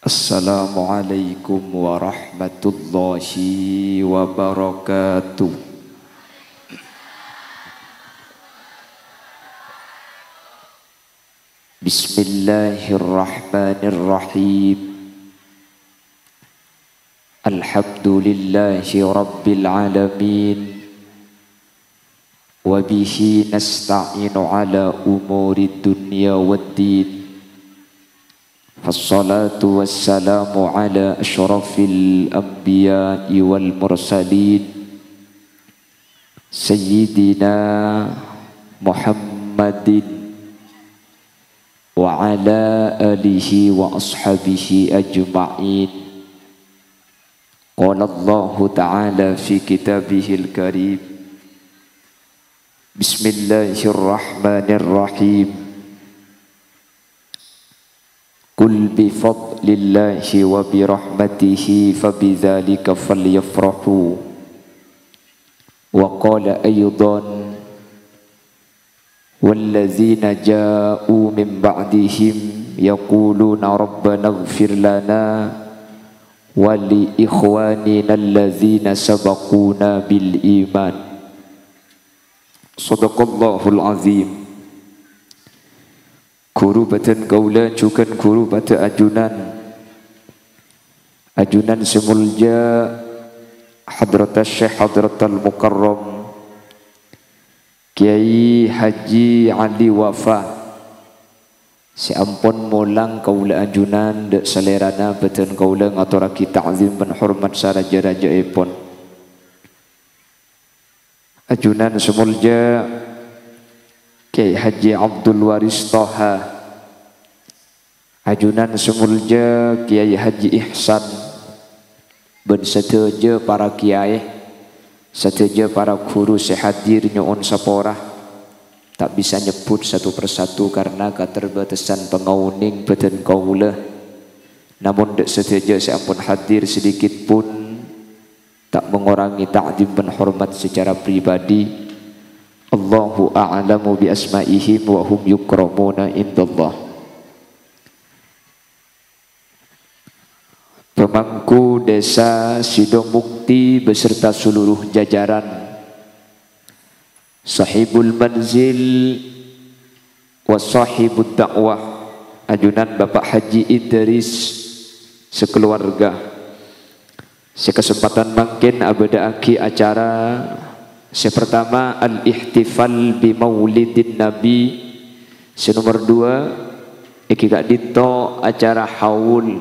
Assalamualaikum warahmatullahi wabarakatuh. Bismillahirrahmanirrahim. Alhamdulillahi rabbil alamin. Wa bihi nasta'inu ala umuri dunya waddin. Fassalatu wassalamu ala ashrafil anbiya'i wal mursalin Sayyidina Muhammadin wa ala alihi wa ashabihi ajma'in. Qala Allahu ta'ala fi kitabihil karim. Bismillahirrahmanirrahim. Qul bi fadlillahi wa bi rahmatihi fabidzalika falyafrahu. Wa qala aydan walladzina ja'u min ba'dihim yaquluna rabbana ighfir lana wa li ikhwanina alladzina sabaquna bil iman. Shadaqallahul azim. Guru batan kaula cukan guru bata ajunan semulja hadratas syekh hadratal mukarram Kiai Haji Ali Wafa. Si ampun mulang kaula ajunan dek salerana batan kaula ngaturaki ta'zim ben hormat saraja-rajaipun. Ajunan semulja Kiai Haji Abdul Waris Toha, ajunan semulja Kiai Haji Ihsan, ben seteja para kiai, seteja para guru sehadir nyuun saporah. Tak bisa nyebut satu persatu karena keterbatasan pengauning beten kaula. Namun dek seteja seampun hadir sedikit pun tak mengurangi ta'zim dan hormat secara pribadi. Allahu a'lamu bi asma'ihim wa hum yukramuna indallah. Pemangku desa Sidong Mukti beserta seluruh jajaran, sahibul manzil wa sahibud dakwah, ajunan Bapak Haji Idris sekeluarga. Sekesempatan makin abadaaki acara sepertama al-ihtifal bi maulidin nabi. Senomor 2 iki gak dito acara haul.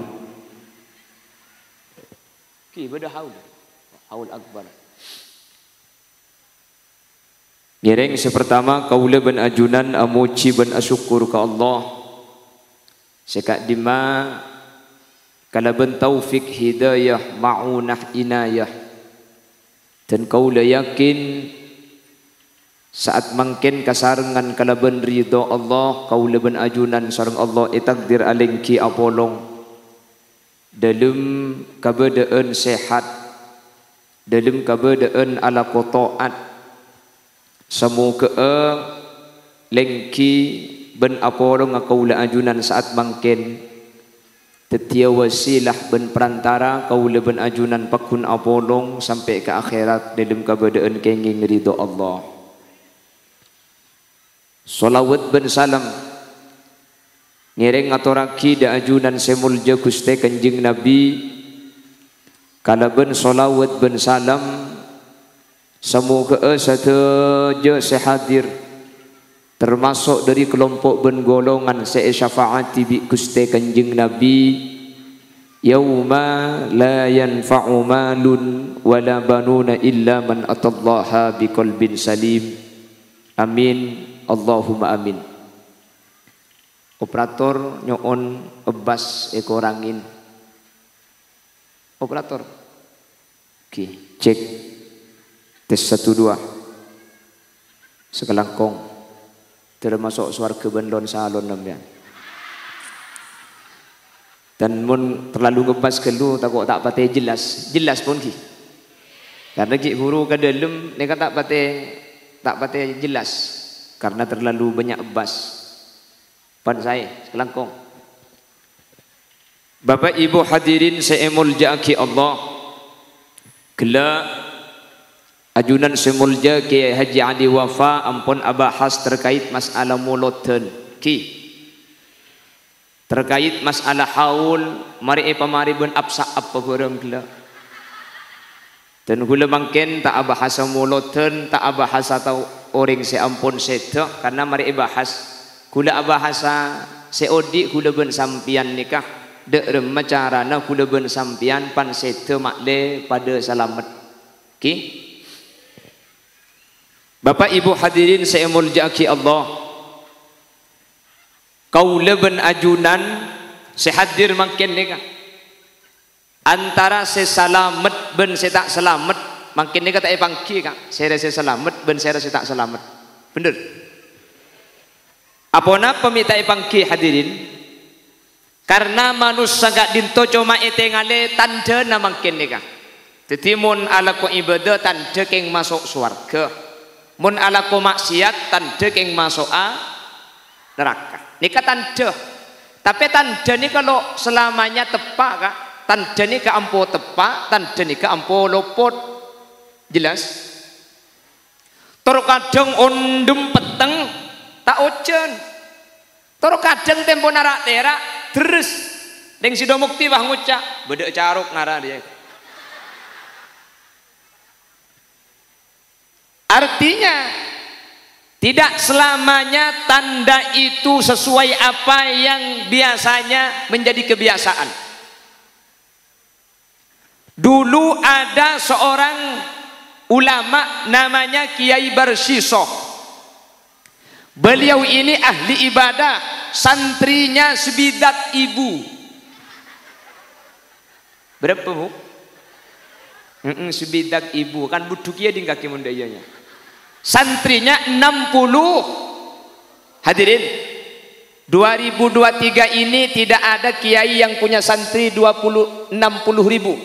Ki beda haul akbar. Ngereng sepertama kaula ben ajunan amuci ben asyukur ka Allah. Sekak dima kala ben taufik hidayah ma'unah inayah. Dan kaula yakin saat mangken kasarengan kalaban ridho Allah kaula ben ajunan sareng Allah takdir alengki apolong dalam kabadaan sehat, dalam kabadaan ala kotoat. Semoga lengki ben apolong kaula ajunan saat mangken tetia wasilah ben perantara kaula ben ajunan pakun apolong sampai ke akhirat dalam keadaan kenging ridho Allah. Salawat ben salam ngereng aturaki da ajunan semulja Gusti Kanjeng Nabi. Kala ben salawat ben salam semoga sateja sehadir termasuk dari kelompok ben golongan syafaati bi Gusti Kanjeng Nabi yauma la yanfa'u malun wala banuna illa man atallaha biqalbin salim. Amin Allahumma amin. Operator nyoon ebas ekorangin. Operator oke, cek tes 1 2 sekelangkong termasuk swarga bendon salon namanya. Dan mun terlalu ngebas kelu takut tak pateh jelas pun ki. Karena ki guru ke dalam neka tak pateh jelas karena terlalu banyak bas. Pan saya kelangkong. Bapak Ibu hadirin seemuljaaki Allah, kelak ajunan semulja Kiai Haji Ali Wafa ampun abahas terkait masalah muloten ki terkait masalah haul mari pamari ben absa apa barang kelak dan gula mangken tak abahasa muloten tak abahasa tau orang seampun seto karena mari bahas gula abahasa seodi gula ben sampian nikah dek remacarana kula ben sampian pan sete makle pada selamat. Okey. Bapak Ibu hadirin saya muljaaki Allah. Kaula ben ajunan sehadir makin nikah. Antara sesalamet ben se tak selamat makin nikah tak pangki kak. Saya rasa selamat ben saya rasa tak selamat. Bener. Apona pemita pangki hadirin? Karena manusia gak dinto cuma etengale tanda na makin nikah. Jadi mun ala ko ibadah tanda keng masuk surga. Mun ala ko maksiat tanda keng masuk neraka. Nikah tanda. Tapi tanda ni kalau selamanya tepak kak. Tanda ni ke ampo tepak, tanda ni ke ampo lopot. Jelas? Toro kadang ondem peteng tak ojen. Toro kadang tempo narak terak terus deng sido mukti bah ngucap bedek caruk ngara dia. Artinya tidak selamanya tanda itu sesuai apa yang biasanya menjadi kebiasaan. Dulu ada seorang ulama namanya Kiai Barsisoh. Beliau ini ahli ibadah, santrinya sebidak ibu. Berapa bu? Sebidak ibu kan budukia di kaki mundayanya. Santrinya 60. Hadirin, 2023 ini tidak ada kiai yang punya santri 60 ribu.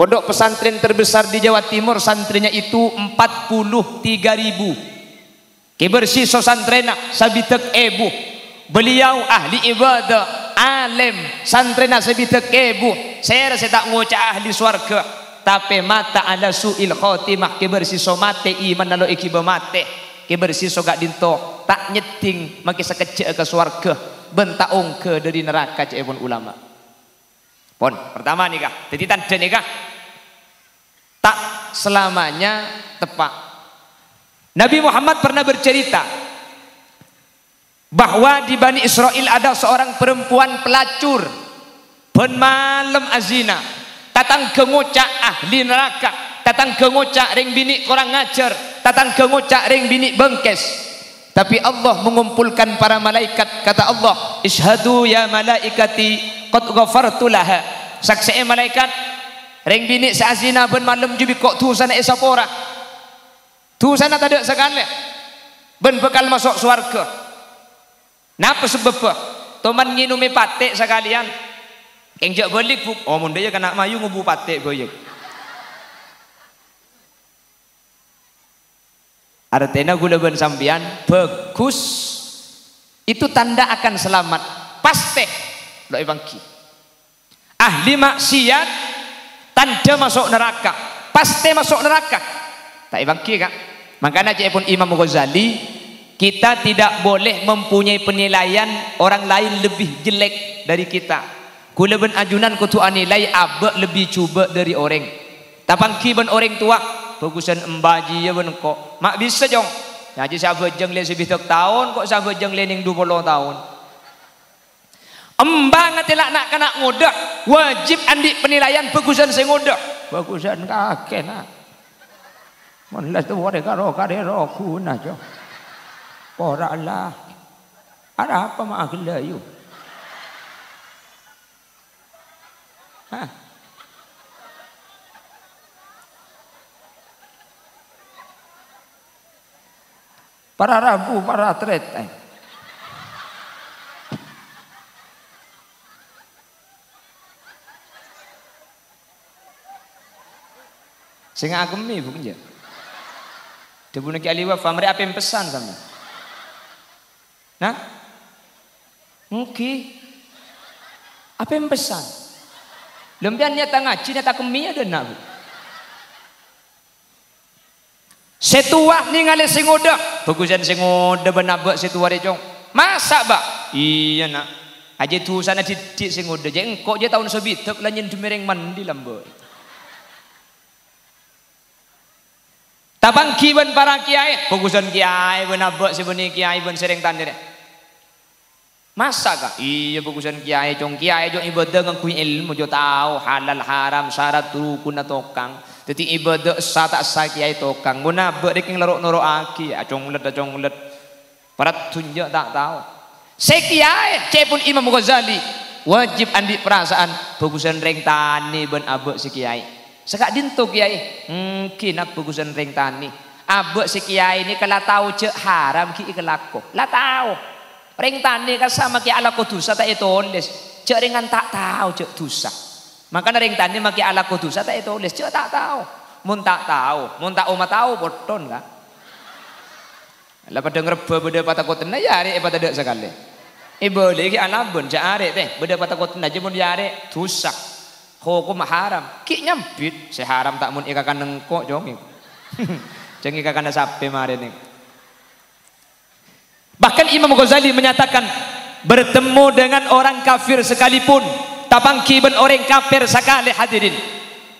Pondok pesantren terbesar di Jawa Timur santrinya itu 43 ribu. Kebersiso santrena sabitek ebu. Beliau ahli ibadah, alim, santrena sabitek ebu. Saya rasa tak ngucap ahli swarga, tapi mata ala su'il khotimah. Kebersiso mate iman nalo ikiba mate. Kebersiso gak dinto tak nyeting maki sekecil ke swarga, bentaung ke dari neraka cebon ulama. Pon pertama nikah, jadi tanda nikah tak selamanya tepat. Nabi Muhammad pernah bercerita bahwa di Bani Israel ada seorang perempuan pelacur penmalam azina, tatang kengocak ahli neraka, tatang kengocak ring bini kurang ngajar, tatang kengocak ring bini bengkes. Tapi Allah mengumpulkan para malaikat, kata Allah, ishadu ya malaikati qad ghafartu laha. Saksi malaikat ring bini seazina ben malam jubi kok tu sana esapora. Tu sana tak ada sekali ben bekal masuk surga. Napa sebab teman nginumi patek sekalian kenjak balik bu oh mun dia kena mayu ngubu patek boyek. Artinya gula ben sampian bagus itu tanda akan selamat pasti lo ibangki. Ahli maksiat tanda masuk neraka pasti masuk neraka tak ibangki kak. Makanya pun Imam Ghazali, kita tidak boleh mempunyai penilaian orang lain lebih jelek dari kita. Kula ben ajunan kutu anilai abek lebih cuba dari orang. Tapangki ben orang tua bagusan embaji ya ben kok. Mak bisa jong. Ngaji sahabat jeng le sebitak tahun kok sahabat jeng le ning 20 tahun. Embang ngatila nak kena ngodak wajib andi penilaian bagusan sing ngodak. Bagusan kakek nak. Monlah tu ada karo kadero kuna jo. Ora Allah. Ada apa mak gelayu? Hah? Para rabu, para tret. Sing agemi bukan je. Debu Kiai Ali Wafa mari apa yang pesan sama? Nah? Mungkin apa yang pesan? Lembian nyata ngaji nyata kemia dan nabi. Setua ningali sing udah, bagusan sing udah benabek setua recong. Masa bak? Iya nak. Aja tu sana didik sing udah. Jadi engkau je tahun sebitek lah nyen demereng mandi lambe. Tabang kiban para kiai, bagusan kiai benabek sebeni kiai ben sering tandir. Masa kah? Iya bagusan kiai jong ibadah ngakui ilmu jo tahu halal haram syarat rukun tokang. Jadi ibadah tak sa kiai tokang. Muna berdik yang lerok aki acong let. Parat tunjuk tak tahu. Sekiai cepun Imam Ghazali wajib andi perasaan bagusan reng tani ben abek si kiai. Sekak dinto kiai. Kinak bagusan reng tani. Abek si kiai ini kalau tahu cek haram ki ikelako. Lah tahu. Reng tani kan sama ki ala dosa tak tulis. Cek ringan tak tahu cek dosa. Makanya ring tani maki ala dosa tak tulis. Cek tak tahu. Mun tak tahu, mun tak umat tahu boton kan. Lah pada ngrebe beda patakuten ya arek pada dak sekali. Boleh ki alabun cek arek teh beda patakuten aja mun ya arek dosa. Hukum haram. Ki nyambit se haram tak mun ikakan nengkok jong. Jeng ikakan sapi mare nih. Bahkan Imam Ghazali menyatakan bertemu dengan orang kafir sekalipun tapangki ben orang kafir sekali hadirin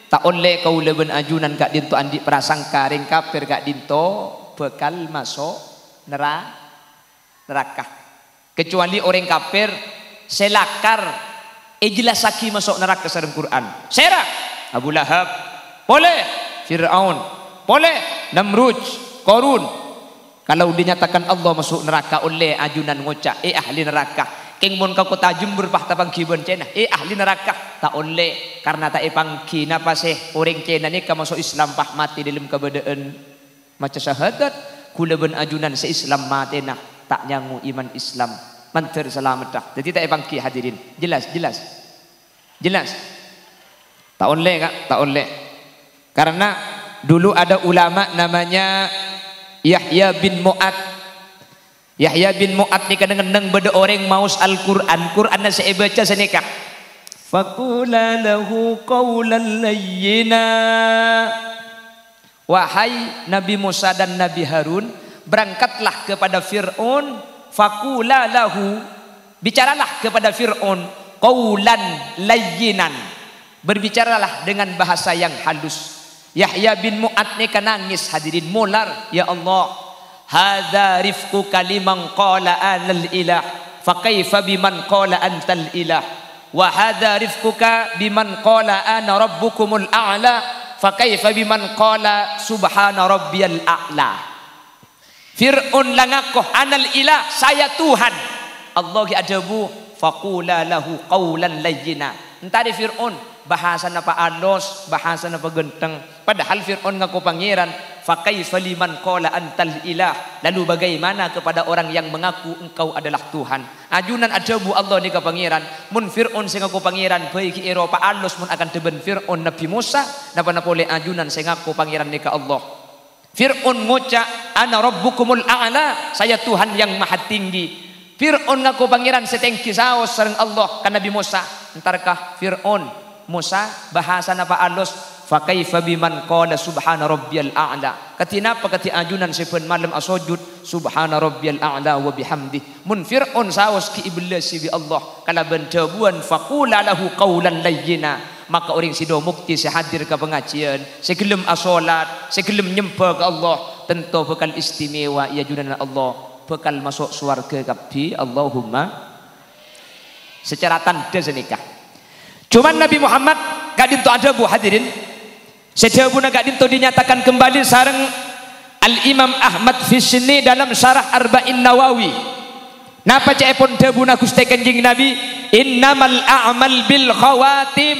tak oleh kau leben ajunan kak dinto andi prasangka ring kafir kak dinto bekal masuk neraka kecuali orang kafir selakar jelas saki masuk neraka sareng Quran serak Abu Lahab boleh Fir'aun boleh Namrud Qarun. Kalau dinyatakan Allah masuk neraka oleh ajunan ngocak ahli neraka king mun kau tajum berpah tabang kibon cina ahli neraka tak oleh karena tak pangki napa sih orang cina ni ka masuk Islam pah mati dalam kebedaan maca syahadat kula ben ajunan se Islam mati nah tak nyangu iman Islam manter selamat dah jadi tak pangki hadirin jelas tak oleh kak tak oleh karena dulu ada ulama namanya Yahya bin Mu'ad ni kadang-kadang beda orang maus Al-Quran Quran saya baca senikah faqula lahu qawlan layyina wahai Nabi Musa dan Nabi Harun berangkatlah kepada Fir'aun faqula lahu bicaralah kepada Fir'aun qawlan layyinan berbicaralah dengan bahasa yang halus. Yahya bin Mu'ad ni kan nangis hadirin mular ya Allah hadza rifquka liman qala anal ilah fa kaifa biman qala antal ilah wa hadza rifquka biman qala ana rabbukumul a'la fa kaifa biman qala subhana rabbiyal a'la. Fir'aun langakoh anal ilah saya Tuhan Allah adabu faqula lahu qawlan layyina entari Fir'aun bahasa napa alos bahasa napa genteng padahal Fir'aun ngaku pangeran fa kaifa liman qala antal ilah lalu bagaimana kepada orang yang mengaku engkau adalah Tuhan ajunan ajabu Allah ni ka pangeran mun Fir'aun sing ngaku pangeran bae ki Eropa alos mun akan teben Fir'aun Nabi Musa napa-napa oleh ajunan sing ngaku pangeran ni ka Allah. Fir'aun ngucap ana rabbukumul a'la saya Tuhan yang maha tinggi. Fir'aun ngaku pangeran setengki saos sareng Allah ka Nabi Musa entarkah Fir'aun Musa bahasa napa alus fa kaifa biman qala subhana rabbiyal a'la katina apa kati ajunan sepen malam asujud subhana rabbiyal a'la wa bihamdi mun Fir'aun saos ki iblis bi Allah kala bencabuan faqula lahu qawlan layyina maka orang sido mukti sehadir ke pengajian segelem asolat segelem nyembah ke Allah tentu bekal istimewa ya ajunan Allah bekal masuk surga kabdi Allahumma secara tanda senikah. Cuman Nabi Muhammad gak dinto ada bu hadirin sejabuna gak dinto dinyatakan kembali sareng Al-Imam Ahmad Fisni dalam syarah Arba'in Nawawi napa cepon debuna Gusti Kanjeng Nabi innamal a'mal bil khawatim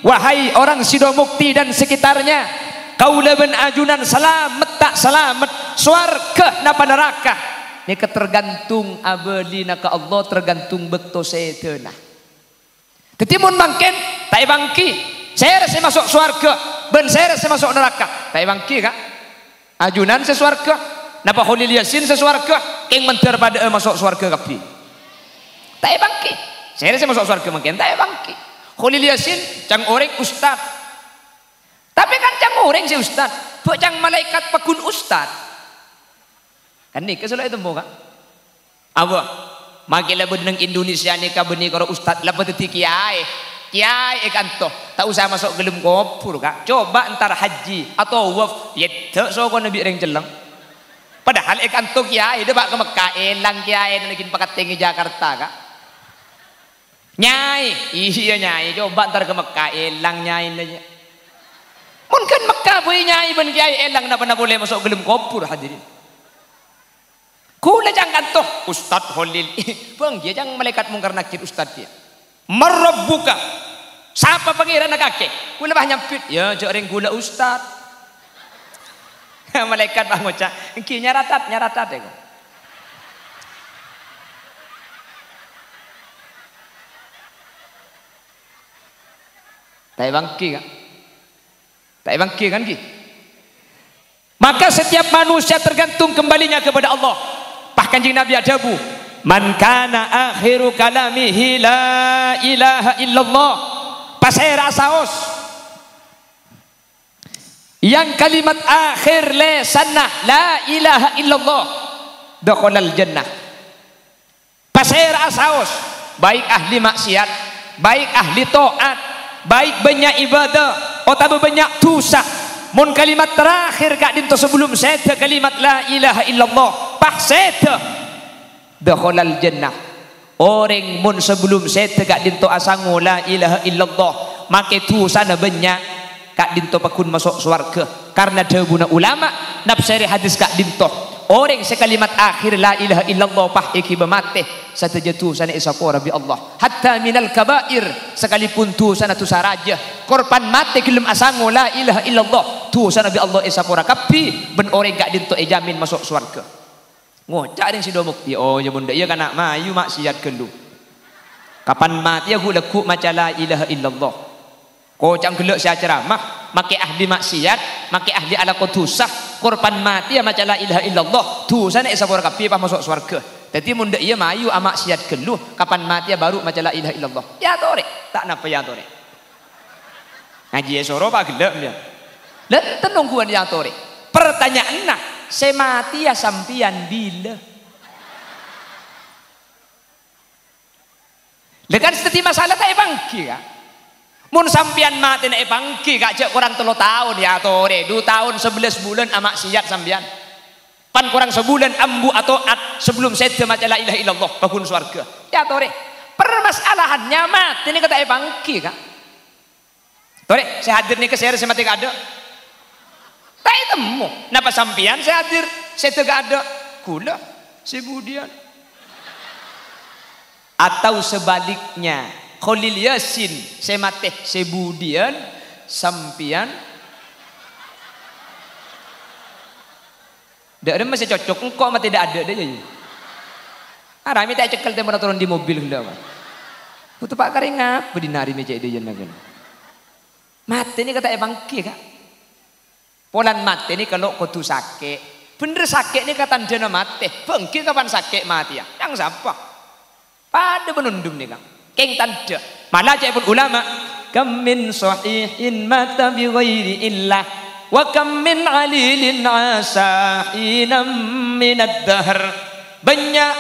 wahai orang sido mukti dan sekitarnya kaula ben ajunan selamat tak selamat swarga napa neraka ini ketergantung abadina ka Allah tergantung beto setena. Ketimun mangken tak bangki saya rasa masuk surga ben saya rasa masuk neraka tak bangki kak ajunan sesuarga napa Khalil Yasin sesuarga ing menter pada masuk surga kabeh tak bangki saya rasa masuk surga mangken tak bangki Khalil Yasin cang orang ustad. Tapi kan cang orang si ustad, buat cang malaikat pakun ustad. Kan nih kesulah itu bukan? Apa? Makilah beneng Indonesia ni ka benih karo ustad lah betul kiai. Kiai kan toh tak usah masuk gelem kopur kak. Coba entar haji atau waf yedek so ko nabi reng jeleng. Padahal ikan toh kiai dia bak ke Mekah elang kiai dan lagi pakat tinggi Jakarta kak. Nyai iya nyai coba entar ke Mekah elang nyai aja. Mungkin Mekah boleh nyai ben kiai elang nak boleh masuk gelem kopur hadirin. Kula jangan toh Ustad Khalil. Bang dia jangan malaikat mungkar nakir ustad dia. Marabbuka. Siapa pangeran kakek? Kula bah nyampit. Ya joreng gula ustad. Malaikat bah ngocak. Engki nyaratat eko. Tai bangki kan? Tai bangki kan ki? Maka setiap manusia tergantung kembalinya kepada Allah. Bahkan jing Nabi adabu, man kana akhiru kalamihi la ilaha illallah. Pasera saos. Yang kalimat akhir lesanah la ilaha illallah dakhalal jannah. Pasera saos, baik ahli maksiat, baik ahli taat, baik banyak ibadah, atau banyak dosa. Mun kalimat terakhir kak dinto sebelum saya kalimat la ilaha illallah pah saya dakhalal jannah. Orang mun sebelum saya kak dinto asangu la ilaha illallah make tu sana banyak kak dinto pakun masuk surga. Karena dahuna ulama nafsiri hadis kak dinto orang sekalimat akhir la ilaha illallah pah iki bemate satajatu sana isapora bi Allah hatta minal kabair sekalipun tu sana tu saraja korban mate gelem asangu la ilaha illallah tu sana bi Allah isapora kapi ben orang gak dinto jamin masuk surga. Ngocak yang si domukti oh ya bunda iya kana mayu maksiat kelu kapan mati aku leku maca la ilaha illallah kocang gelek saya ceramah make ahli maksiat make ahli ala kotusah korban mati ya maca la ilaha illallah tu sana isapora kapi pah masuk surga. Jadi munda iya mayu amak siat keluh kapan mati ya baru maca la ilaha illallah. Ya tore, tak napa ya tore. Ngaji soro pak gelem ya. Lenten nungguan ya tore. Pertanyaan nah, saya mati ya sampian bila? Lekan setiap masalah tak bangki ya. Mun sampian mati na bangki kak cek kurang 3 tahun ya tore, 2 tahun 11 bulan amak siat sampian. Pan kurang sebulan ambu atau at sebelum saya maca la ilaha illallah bangun surga. Ya tore. Permasalahannya mati ini kata bangki kak. Tore, saya hadir nih ke saya mati gak ada. Tak temu. Napa sampian saya hadir, saya gak ada. Kula sebudian. Atau sebaliknya, Khalil Yasin saya mati sebudian sampian dak ada masih cocok engkau mah tidak ada deh ya. Arami tak cekel teh turun di mobil hendak. Putu Pak Karing ngap dinari meja dia nagan. Mati ni kata bangki kak. Polan mati ni kalau kudu sakit. Bener sakit ni kata tanda mati. Bangki kapan sakit mati ya? Yang siapa? Pada penundum ni kak. Keng tanda. Malah cek pun ulama. Kam min sahihin mata bi ghairi illah. Wa kam min alilin asahinam minad dahr. Banyak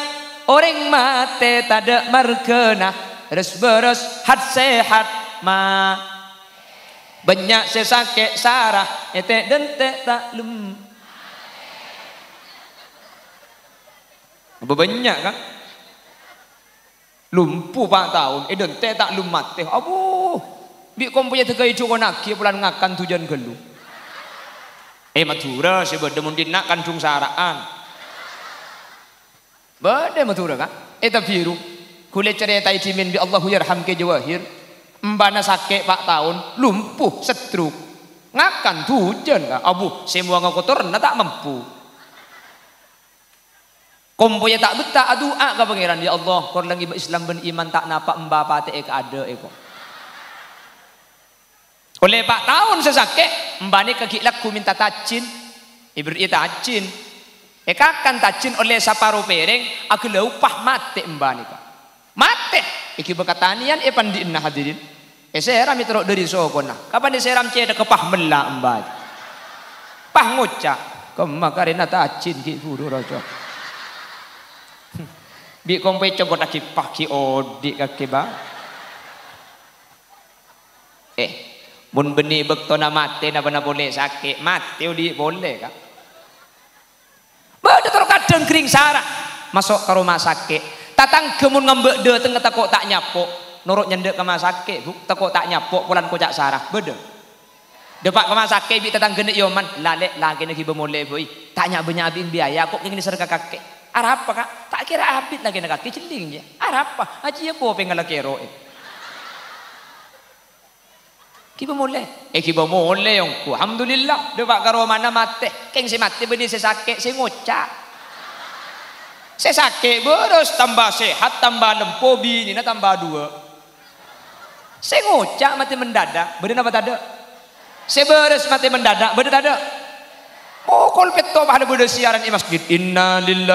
orang mati tak ada markena beres-beres hat sehat ma banyak sesakit sarah ete dente tak lum apa banyak kan lumpuh 4 tahun dente tak lum mati abu bi kompunya tegai cuko naki pulan ngakan tujuan gelu Madura si bade mun dinak kancung saraan bade Madura kan eta biru kulit cerita cimin bi Allahu yarham ke jawahir mbana sakit 4 tahun lumpuh stroke ngakan tujuan kan abu semua ngakotor na tak mampu komponya tak betah doa ka pangeran ya Allah kor lagi Islam ben iman tak napa emba pate ka ada eko oleh 4 tahun sesakit mbane kegilak ku minta tacin ibri tacin kakan tacin oleh saparo pereng agak upah mate mbane ka mate iki bekatanian pandiin hadirin Seram itu dari sokona. Kapan seram ceda kepah melak mbak. Pah ngocak. Kemakarina tacin ki buru rojo. Bi kompe cogot aki paki odi kaki ba. Mun beni bektona mati na bana boleh sakit mati odi boleh kak. Bada terus kadang kering sarah masuk ke rumah sakit. Tatang kemun ngambek de tengah takut tak nyapok. Nurut nyendek ke rumah sakit bu, takut tak nyapok pulan kocak sarah beda. Depak ke rumah sakit bi tatang genek yoman lalek lagi nak ibu mulai boy. Tanya banyak abin biaya kok ingin serka kakek. Arab apa kak? Tak kira abid lagi nak kaki celing je. Arab apa? Aji apa pengen kero. Kiba mulai. Kiba mulai yang ku. Alhamdulillah. Depak ke rumah mana mati. Keng si mati beni si sakit si ngocak. Si sakit beres tambah sehat tambah lempo bini na tambah 2. Saya ngocak mati mendadak, bener apa tak ada? Saya beres mati mendadak, bener tak ada? Oh, kol peto pada bude siaran di masjid. Innalillah.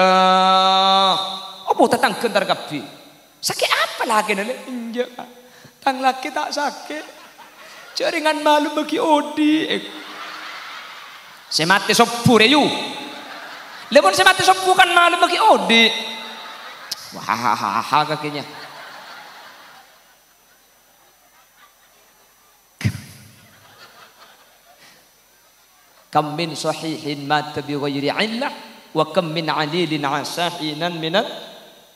Oh, tetang kentar kapi. Sakit apa lagi nale? Injak. Tang laki tak sakit. Jaringan malu bagi odi. Saya mati sopu reyu. Lemon saya mati sopu kan malu bagi odi. Wah, kakinya. Kam min sahihin mata bi ghairi illah wa kam min alilin asahinan minat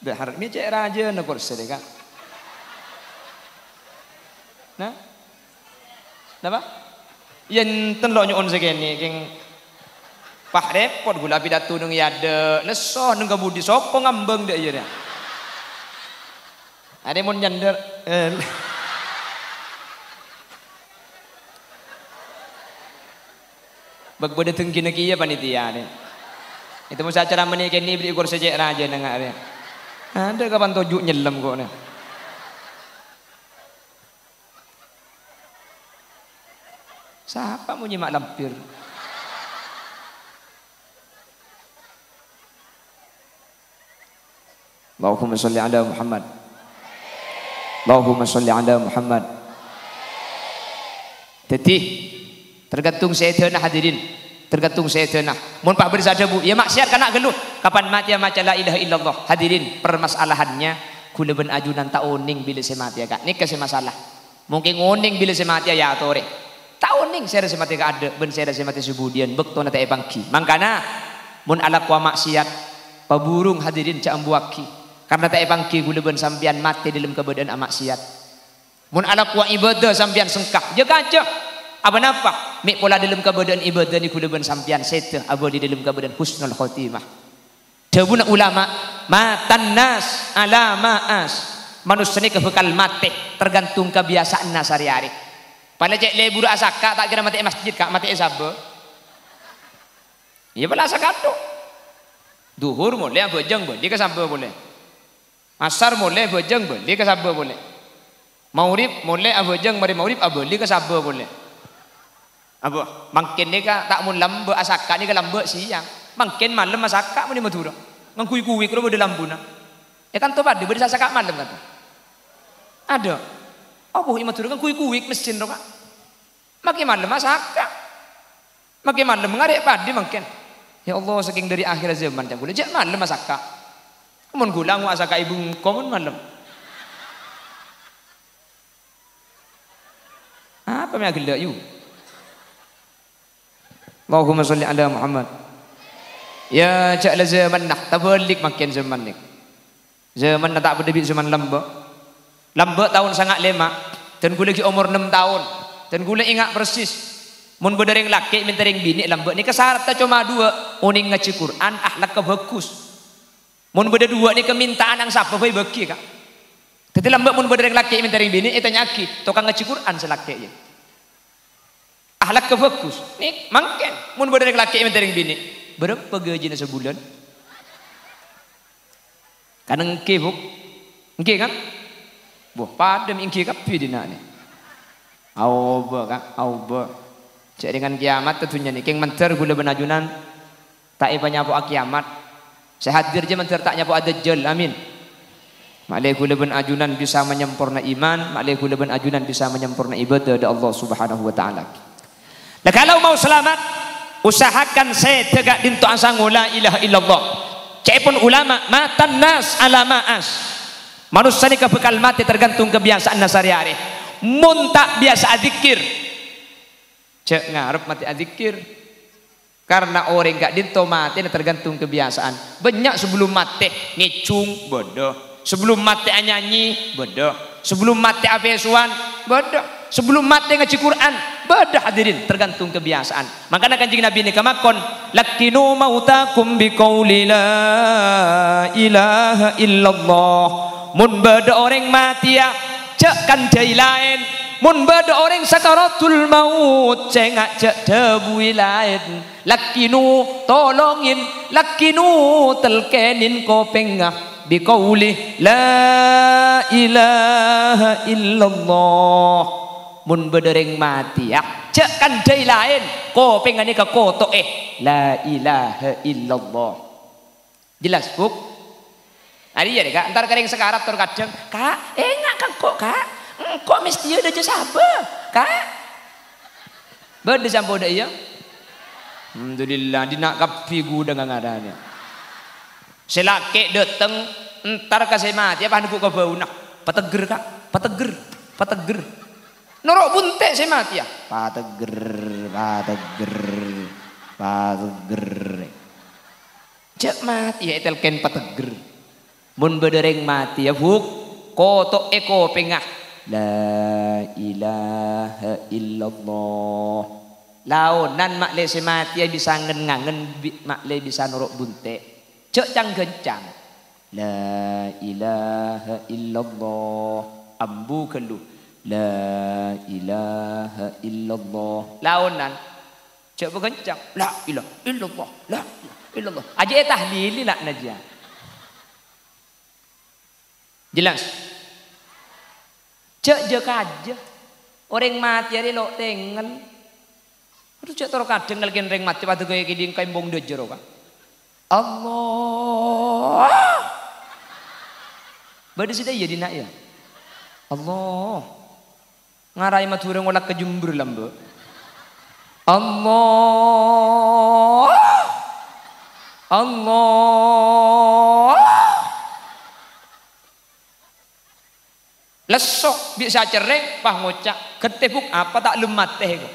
bahar. Mi cek raja na kursi kan. Nah. Napa? Yen ten lo nyon segene king pah repot gula pidato nang yade leso nang kabudi sapa ngambeng dek ya. Ade mun nyender Begbeda tengki nak iya panitia ni. Itu masa acara menikah ni beri kursi cek raja nengak dia. Ada kapan tujuk nyelam kok ni. Siapa mau nyimak lampir? Allahumma salli ala Muhammad. Allahumma salli ala Muhammad. Tetih. Tergantung setanah hadirin, tergantung setanah. Mun pak bersada bu, ya maksiat kana gelut. Kapan mati maca la ilaha illallah. Hadirin, permasalahannya kula ben ajunan tak oning bila saya mati kak. Nik kasih masalah. Mungkin oning bila saya mati ya tore. Tak oning saya mati ka ada, ben saya mati subudian bekto na ta ebangki. Mangkana mun ala kwa maksiat paburung hadirin ca ambuaki. Karena ta ebangki kula ben sampean mati dalam keadaan maksiat. Mun ala kwa ibadah sampean sengkak, jaga aja. Apa napa? Mik pola dalam keadaan ibadah ni kula ben sampean sete abo di dalam keadaan husnul khotimah. Dawuh ulama, matan nas ala maas. Manusia ni kebekal mati tergantung kebiasaan sehari-hari. Pada cek lebur asaka tak kira mati masjid kak mati sabe. Ya bala asaka tu. Duhur boleh bojeng boleh ke sabe boleh. Asar boleh bojeng boleh ke sabe boleh. Maurib boleh bojeng mari maurib boleh ke sabe boleh. Apa? Mungkin ni ka tak mun lambe asaka ni ka lambe siang. Mungkin malam asaka mun di Madura. Ngkui-kui kalau bode lambuna. Kan to bade bode asaka malam kata. Ada. Apa di Madura ngkui-kui mesin ro Pak. Makin malam asaka. Makin malam ngarek padi mungkin. Ya Allah saking dari akhir zaman tak boleh jak malam asaka. Mun gulang asaka ibu komun malam. Apa yang gelak you? Allahumma salli ala Muhammad. Ya caklah zaman nak terbalik makin zaman ni. Zaman nak tak berdebit zaman lambat. Lambat tahun sangat lama. Dan gula lagi umur 6 tahun. Dan gula ingat persis. Mun berdering laki minta ring bini lambat ni kesarta cuma 2. Uning ngaji Quran akhlak ke bagus. Mun berde 2 ni kemintaan yang siapa baik bagi kak. Tapi lambat mun berdering laki minta ring bini tanya aki tukang ngaji Quran selaki je. Ahlak ke bagus. Ni mungkin mun berdering laki minta ring bini. Berapa gaji sebulan? Kan engke buk. Engke kan? Buh padam engke kapi dina ni. Auba kan? Auba. Cek dengan kiamat tentunya ni. Keng menter gula benajunan. Tak iba nyapu kiamat. Saya hadir je menter tak nyapu ada jel. Amin. Maklai kula ben ajunan bisa menyempurna iman, maklai kula ben ajunan bisa menyempurna ibadah dari Allah Subhanahu wa taala. Nah, kalau mau selamat, usahakan saya tegak dintu asangu la ilaha illallah. Cepun ulama matan nas ala ma'as. Manusia ni kebekal mati tergantung kebiasaan nasariare. Mun tak biasa adzikir, cek ngarep mati adzikir. Karena orang gak dinto mati tergantung kebiasaan. Banyak sebelum mati ngicung bodoh. Sebelum mati nyanyi bodoh. Sebelum mati abesuan bodoh. Sebelum mati ngaji Quran bodoh hadirin, tergantung kebiasaan. Makanya kanjeng Nabi ini kamakon lakinu mautakum biqauli la ilaha illallah. Mun bada orang mati ya cek kan jai lain. Mun bada orang sakaratul maut cengak cek debu lain. Lakinu tolongin, lakinu telkenin kopengah biqauli la ilaha illallah. Mun bedereng mati ya cek kan jai lain kopeng ini ke koto la ilaha illallah. Jelas buk? Hari ya deh kak, ntar kering sekarat terkadang kak enak kan kok mesti ada aja sabar kak berde sampo dah ya. Alhamdulillah dinak kapi gudang ngadanya. Selake dateng entar kasih mati apa anu ke bau nak pateger kak pateger norok bunte saya mati ya pateger cek mati ya telken pateger. Mun bedereng mati ya buk koto eko pengah la ilaha illallah. Launan makle semati ya bisa ngangen makle bisa norok bunte cek cang gencang la ilaha illallah ambu kelu la ilaha illallah. Launan cek begencang la ilaha illallah la ilaha illallah aja tahlili nak najah. Jelas? Cek je kaja orang mati hari lo tengen itu cek toro kadang ngelkin ring mati pada gaya kiding kaimbong dejero kan Allah bade sida ya dina ya Allah ngarai mature ngolak kejumbur lambe Allah Allah lesok bisa cereng pah ngocak ketepuk apa tak lemat teh kok.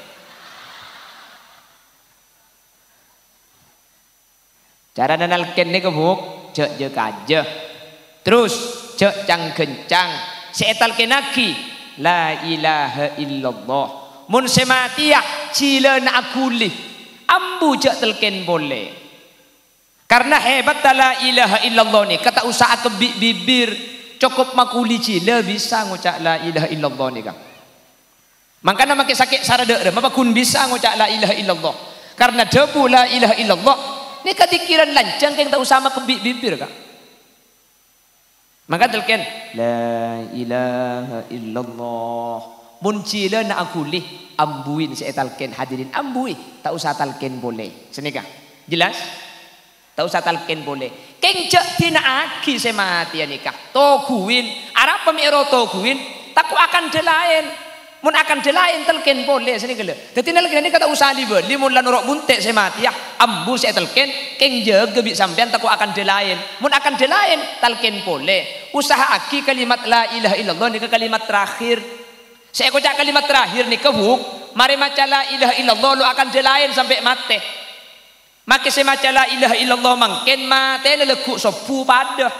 Cara nanalken ni kebuk cek je kaje terus cek cang kencang seetal kenaki la ilaha illallah. Mun semati ya cila na akuli ambu cek telken boleh karena hebat la ilaha illallah ni kata usaha ke bibir cukup makuli cila bisa ngucap la ilaha illallah ni kang. Makanya makin sakit sarada apa kun bisa ngucap la ilaha illallah karena debu la ilaha illallah ni katikiran lancang kang tak usah mak bibir kang. Maka telken la ilaha illallah mun cila na akuli ambuin seetalken hadirin ambui tak usah talken boleh senika jelas tak usah talken boleh kencak tina aki semati nikah toguin arab pemiro toguin taku akan delain mun akan delain telken boleh sini gele dadi nalken ini kata usah dibeli mun lan norok buntek semati ya ambu saya telken keng jaga bi sampean taku akan delain mun akan delain talken boleh usaha aki kalimat la ilaha illallah nikah kalimat terakhir saya kocak kalimat terakhir nikah buk mari maca la ilaha illallah lu akan delain sampai mati. Maka semaca la ilaha illallah mangken mate lelekuk sopu pada.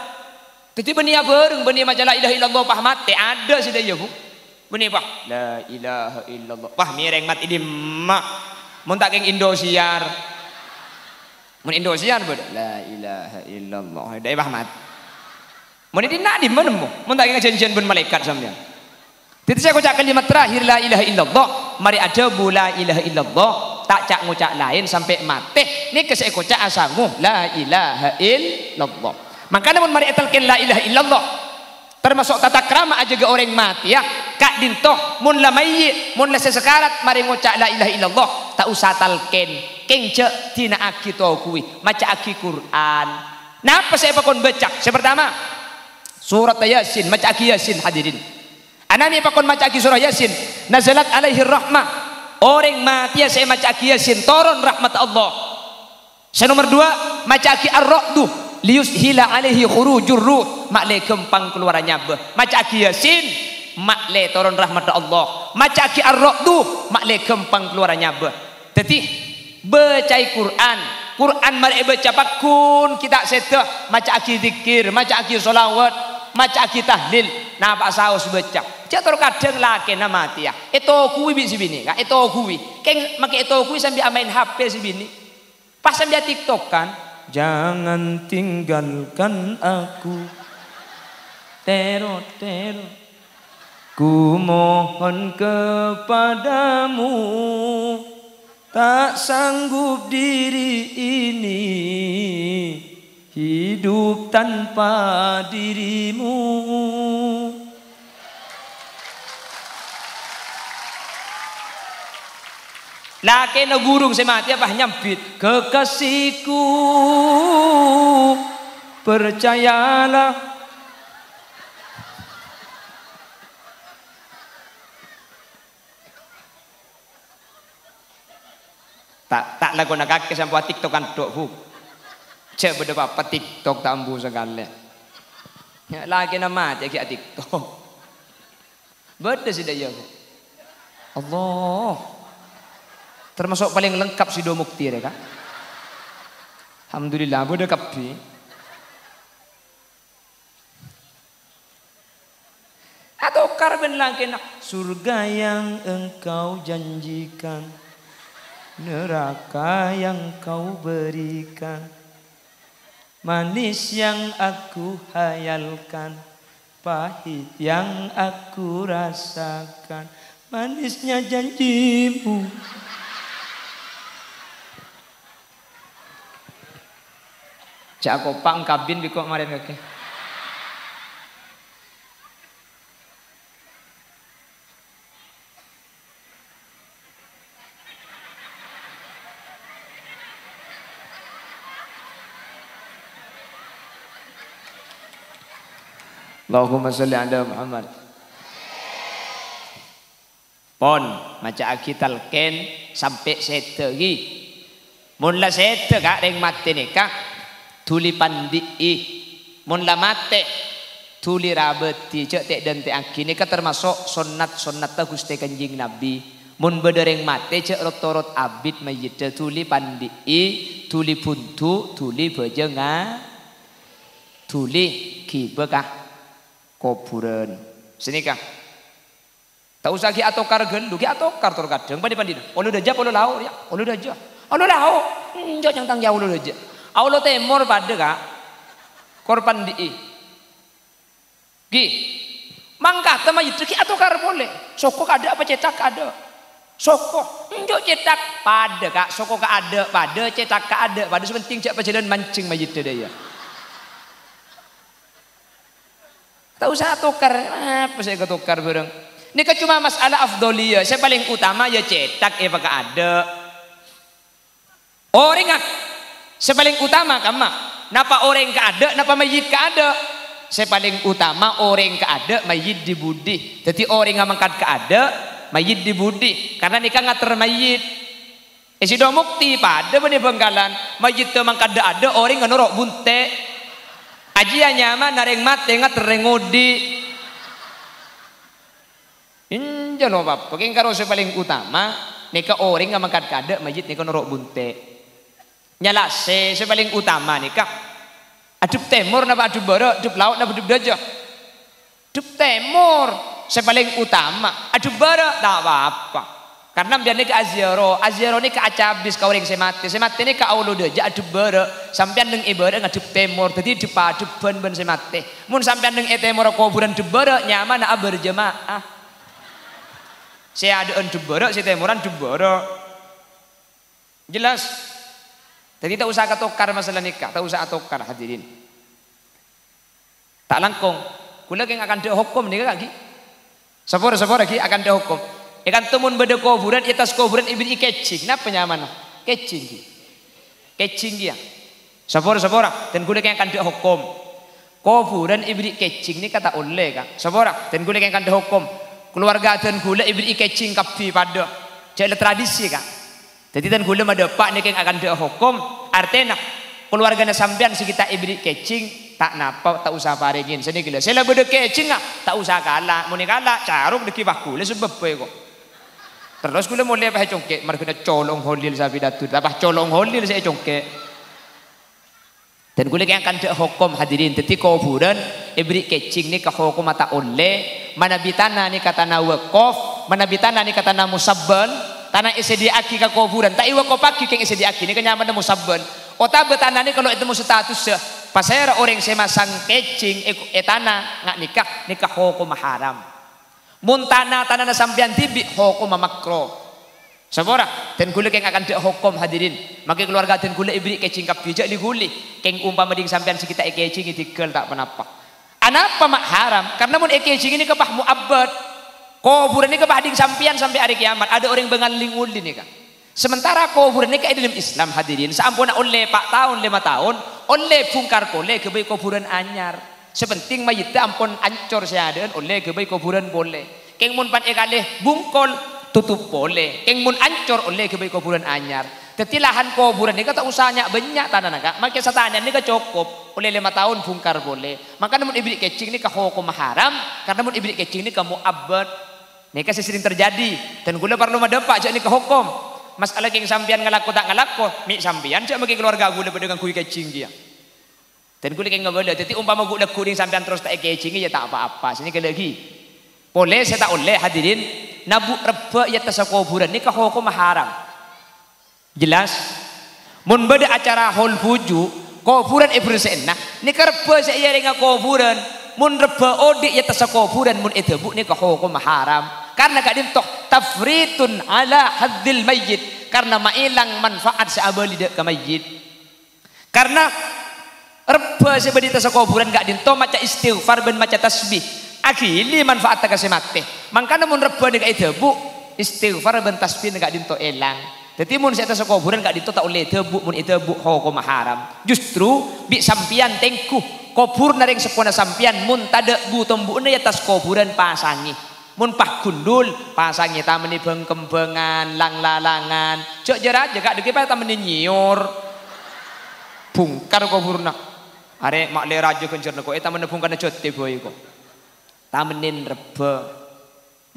Jadi benia bareng benia maca la ilaha illallah pah mate ada sudah ya bu. Benia pah la ilaha illallah pah mireng mat idi mak. Mun tak keng Indosiar. Mun Indosiar bud la ilaha illallah dai pah mat. Mun idi nak di mana mu? Mun tak keng janjian ben malaikat sampean. Jadi saya ucap kalimat terakhir la ilaha illallah mari ada bu la ilaha illallah tak cak ngucap lain sampai mati ni kesek kocak asamu la ilaha illallah. Makanya mun mari etalken la ilaha illallah termasuk tata krama aja ke orang mati ya kak dintoh mun la mayyit mun la sesekarat mari ngucap la ilaha illallah tak usah talken kengce tina aki to kuwi maca aki Quran. Napa saya pakon becak? Yang pertama Surat Yasin, maca aki Yasin hadirin. Anani pakon maca aki surah Yasin, nazalat alaihi rahmah. Orang mati saya maca aki Yasin, turun rahmat Allah. Yang nomor 2, maca aki ar-ra'du liyushila alaihi khurujur ruh, makle kempang keluarannya bah. Maca aki Yasin, makle turun rahmat Allah. Maca aki ar-ra'du, makle kempang keluarannya bah. Jadi baca Quran, Quran mari baca pakun kita setah maca aki zikir, maca aki solawat, maca aki tahlil. Nah pak saus baca. Catur kadang laki nama mati ya. Itu kui bisi bini, kak. Itu kui. Keng make itu kui sambil main HP si bini. Pas sambil TikTok kan. Jangan tinggalkan aku. Tero tero. Ku mohon kepadamu. Tak sanggup diri ini hidup tanpa dirimu. Laki na gurung si mati apa nyampit. Kekasihku percayalah. Tak lagu nak kaki sampai TikTok kan dok hu. Cek beda apa TikTok tambu segala. Ya lagi nama aja kayak TikTok. Beda sih dia. Allah. Termasuk paling lengkap si do mukti ya kan. Alhamdulillah beda kapi. Atau karben lagi nak surga yang engkau janjikan, neraka yang kau berikan, manis yang aku hayalkan, pahit yang aku rasakan, manisnya janjimu. Cak aku pang kabin biko kemarin kaki. Allahumma salli ala Muhammad. Pon maca akital ken sampai setegi. Mun la sete kak reng mate ni kak tuli pandi mun la mate tuli rabeti cek tek dan tek aki ni kak termasuk sunat ta Gusti Kanjeng Nabi. Mun bedereng mate cek rotorot abid mayit tuli pandi tuli puntu tuli bejenga tuli kibekah kuburan sini kah tak usah ki atokar gendu ki atokar tor kadang pandi ulu daja ulu lau ya ulu daja ulu lau njo yang tang jauh ulu daja ulu temor pada kak korban di ki mangkat sama itu ki atokar boleh soko ada apa cetak ada soko njo cetak pada kak soko ada pada cetak ada pada sepenting cak pajalan mancing majid dia. Tak usah tukar, apa saya ketukar bareng. Ini kan cuma masalah afdoliyah. Saya paling utama ya cetak, ya pakai ada. Orang saya paling utama kama. Napa orang ke ada, napa mayit ke ada. Saya paling utama orang ke ada, mayit dibudi. Jadi orang yang mangkat ke ada, mayit dibudi. Karena nikah ngater mayit. Sido mukti pada benih bengkalan. Mayit itu mangkat ada, orang yang norok bunte. Ajian nyaman nareng mate ngat terengodi. Inja no bab. Pakai karo paling utama nika orang nga mangkat kada majid nika norok bunte. Nyala se paling utama nika. Adup temur napa adup barat, adup laut napa adup dajah. Adup temur paling utama. Adup barat tak apa-apa. Karena biar nika aziaro nika acabis kau orang semate nika aulu deja adup bara sampean neng ibarat ngadup temur jadi depa depan ben semate mun sampean neng temur kuburan debara nyaman na berjemaah saya ada debara si temuran debara jelas jadi tak usah katokar masalah nikah tak usah atokar hadirin tak langkung kula yang akan dihukum nika lagi sapor lagi akan dihukum. Ikan temun beda kuburan, atas kuburan ibni kecing, napa nyaman? Kecing dia. Sapora, dan kuda yang akan dihukum. kuburan ibrik kecing ni kata oleh kan sabora dan gule kan hukum keluarga dan gule ibrik kecing kapi pada jadi tradisi kan jadi dan gule ada pak ni kan akan hukum artinya keluarga sampean sekitar ibrik kecing tak napa tak usah paringin sini gila saya lebih kecing tak usah kalah mau kalah caruk deki bakule sebab kok terus gule mulai apa congkek mereka colong holil sapi datu apa colong holil saya congkek dan gule yang akan hukum hadirin teti kuburan ibrik kecing ni ke hukum mata oleh mana bitana ni kata na waqaf mana bitana ni kata na musabbal tanah isediaki ke kuburan tak iwa kopaki keng isediaki ni kenyaman na musabbal ota betana ni kalau itu status pasera orang semasang kecing etana ngak nikah hukum haram muntana tanah na sampean tibi hukum makro sabora dan gule keng akan hukum hadirin maka keluarga dan gule ibrik kecing kap bijak diguli keng umpama ding sampean sekitar kecing dikel tak penapa anapa mak haram karena mun kecing ini kepah muabbad kuburan ini kepah ding sampean sampai hari kiamat ada orang bengaling ulin ni kan sementara kuburan ini dalam Islam hadirin saampuna oleh 4 tahun 5 tahun oleh bungkar kole kebai kuburan anyar sepenting mayit ampun ancor seadaan oleh kebai kuburan boleh keng mun pan ekalih bungkol tutup boleh keng mun ancor oleh kebai kuburan anyar teti lahan kuburan ni kata usahanya banyak tanah naga maka satanya ni cukup oleh 5 tahun bungkar boleh maka namun ibrik kecing ni hukum haram karena namun ibrik kecing ni kamu abad ni kasih sering terjadi dan gula perlu madepak jadi ke hukum masalah keng sampian ngalaku tak ngalaku mi sampian cak bagi keluarga gula pedagang kuih kecing dia dan gula keng ngabala teti umpama gula kuning sampian terus tak kecing ya tak apa-apa sini ke lagi boleh saya tak oleh hadirin nabuk reba ya tasa kuburan ni hukum haram jelas mun beda acara hol puju kuburan ibnu senah ni reba saya dengan kuburan mun reba odik ya tasa kuburan mun edebuk ni hukum haram karena gak dintoh tafritun ala hadzil mayyit karena mailang manfaat seabali ke mayyit karena reba sebedi tasa kuburan gak dintoh maca istighfar ben maca tasbih akhili manfaat tak kasih mati makanya mun reba ni gak debu istighfar ben tasbih gak dinto elang jadi mun saya tasuk kuburan gak dinto tak oleh debu mun debu hukum haram justru bi sampian tengkuh kubur naring sepona sampian mun tada bu tombune ya tas kuburan pasangi mun pah gundul pasangi tameni bengkembengan lang-lalangan cok jerat jaga deki pa tameni nyiur bungkar kuburna arek mak le raja kencerna kok eta menebungkan jote boy kok tamenin reba